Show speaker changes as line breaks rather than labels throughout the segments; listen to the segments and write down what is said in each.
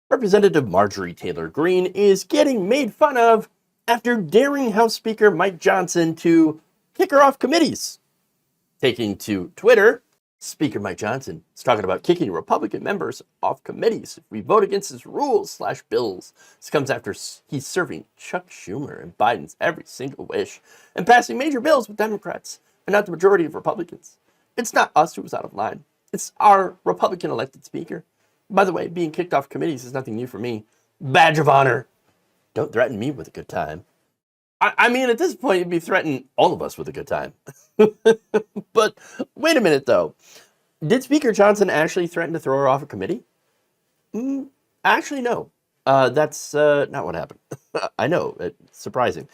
Representative Marjorie Taylor Greene is getting made fun of after daring House Speaker Mike Johnson to kick her off committees. Taking to Twitter, Speaker Mike Johnson is talking about kicking Republican members off committees if we vote against his rules/bills. This comes after he's serving Chuck Schumer and Biden's every single wish and passing major bills with Democrats and not the majority of Republicans. It's not us who was out of line. It's our Republican elected speaker. By the way, being kicked off committees is nothing new for me. Badge of honor. Don't threaten me with a good time. I mean, at this point, you'd be threatening all of us with a good time. But wait a minute, though. Did Speaker Johnson actually threaten to throw her off a committee? Actually, no. That's not what happened. I know, it's surprising.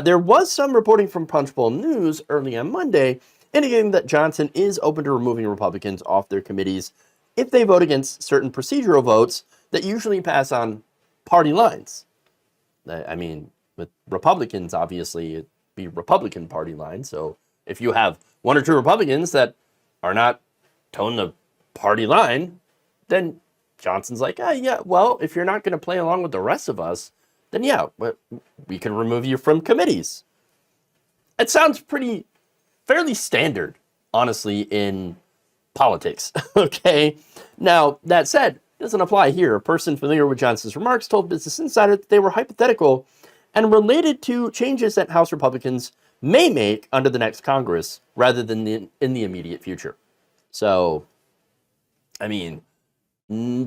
There was some reporting from Punchbowl News early on Monday indicating that Johnson is open to removing Republicans off their committees if they vote against certain procedural votes that usually pass on party lines. I mean, with Republicans, obviously, it'd be Republican party lines. So if you have one or two Republicans that are not toeing the party line, then Johnson's like, yeah, well, if you're not going to play along with the rest of us, then yeah, we can remove you from committees. It sounds fairly standard, honestly, in politics. Okay. Now, that said, it doesn't apply here. A person familiar with Johnson's remarks told Business Insider that they were hypothetical and related to changes that House Republicans may make under the next Congress rather than in the immediate future. So, I mean,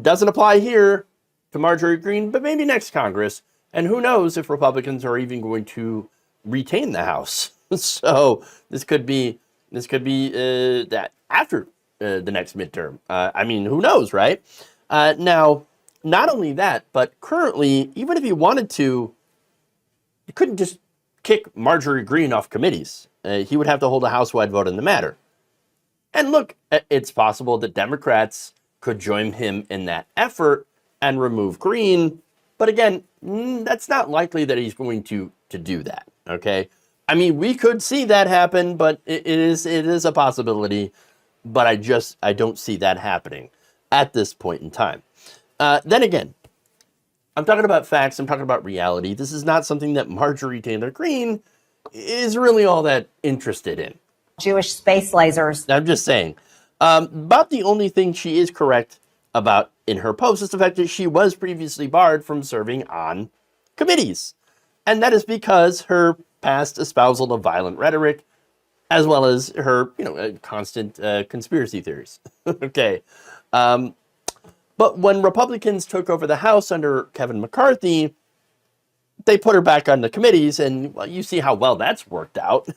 doesn't apply here to Marjorie Greene, but maybe next Congress. And who knows if Republicans are even going to retain the House. So this could be that after the next midterm. I mean, who knows, right? Now, not only that, but currently, even if you wanted to, you couldn't just kick Marjorie Greene off committees. He would have to hold a House-wide vote on the matter. And look, it's possible that Democrats could join him in that effort and remove Greene. But again, that's not likely that he's going to do that, okay? I mean, we could see that happen, but it is a possibility. But I don't see that happening at this point in time. Then again, I'm talking about facts. I'm talking about reality. This is not something that Marjorie Taylor Greene is really all that interested in.
Jewish space lasers.
I'm just saying. About the only thing she is correct about in her post is the fact that she was previously barred from serving on committees. And that is because her past espousal of violent rhetoric, as well as her, constant conspiracy theories. Okay. But when Republicans took over the House under Kevin McCarthy, they put her back on the committees, and well, you see how well that's worked out.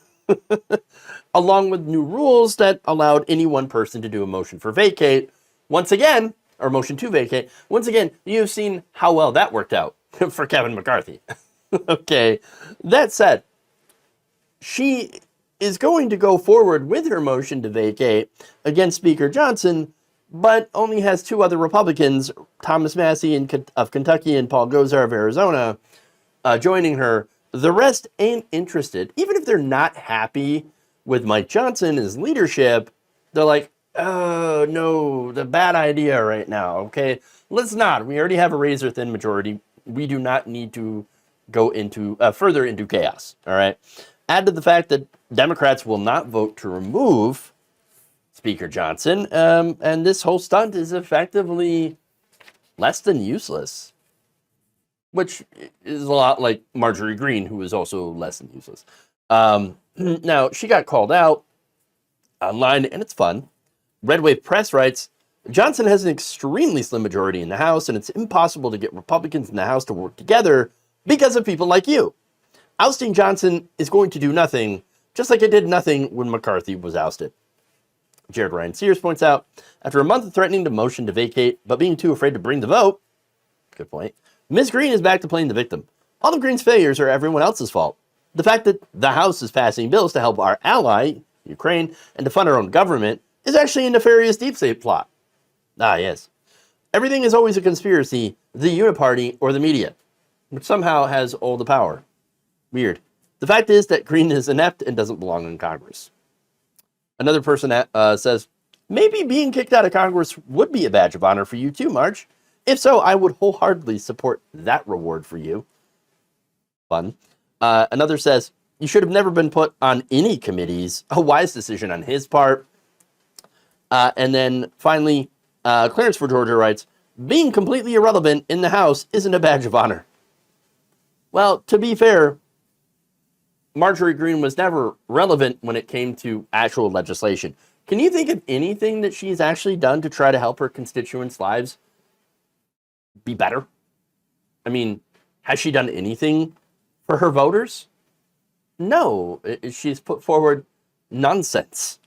Along with new rules that allowed any one person to do a motion for vacate. Once again, or motion to vacate. Once again, you've seen how well that worked out for Kevin McCarthy. Okay. That said, she is going to go forward with her motion to vacate against Speaker Johnson, but only has two other Republicans, Thomas Massie of Kentucky and Paul Gosar of Arizona, joining her. The rest ain't interested. Even if they're not happy with Mike Johnson and his leadership, they're like, oh, no, the bad idea right now, okay? Let's not. We already have a razor-thin majority. We do not need to go into further into chaos, all right? Add to the fact that Democrats will not vote to remove Speaker Johnson, and this whole stunt is effectively less than useless, which is a lot like Marjorie Greene, who is also less than useless. Now, she got called out online, and it's fun. Red Wave Press writes, Johnson has an extremely slim majority in the House, and it's impossible to get Republicans in the House to work together because of people like you. Ousting Johnson is going to do nothing, just like it did nothing when McCarthy was ousted. Jared Ryan Sears points out, after a month of threatening to motion to vacate, but being too afraid to bring the vote, good point, Ms. Greene is back to playing the victim. All of Greene's failures are everyone else's fault. The fact that the House is passing bills to help our ally, Ukraine, and to fund our own government is actually a nefarious deep state plot. Ah, yes. Everything is always a conspiracy, the uniparty, or the media, which somehow has all the power. Weird. The fact is that Greene is inept and doesn't belong in Congress. Another person says, maybe being kicked out of Congress would be a badge of honor for you too, Marge. If so, I would wholeheartedly support that reward for you. Fun. Another says, you should have never been put on any committees. A wise decision on his part. And then finally, Clarence for Georgia writes, being completely irrelevant in the House isn't a badge of honor. Well, to be fair, Marjorie Greene was never relevant when it came to actual legislation. Can you think of anything that she's actually done to try to help her constituents' lives be better? I mean, has she done anything for her voters? No, she's put forward nonsense.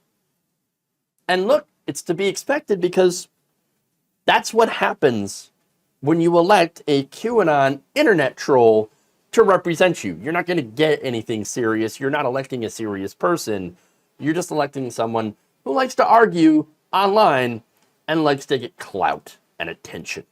And look, it's to be expected because that's what happens when you elect a QAnon internet troll to represent you. You're not going to get anything serious. You're not electing a serious person. You're just electing someone who likes to argue online and likes to get clout and attention.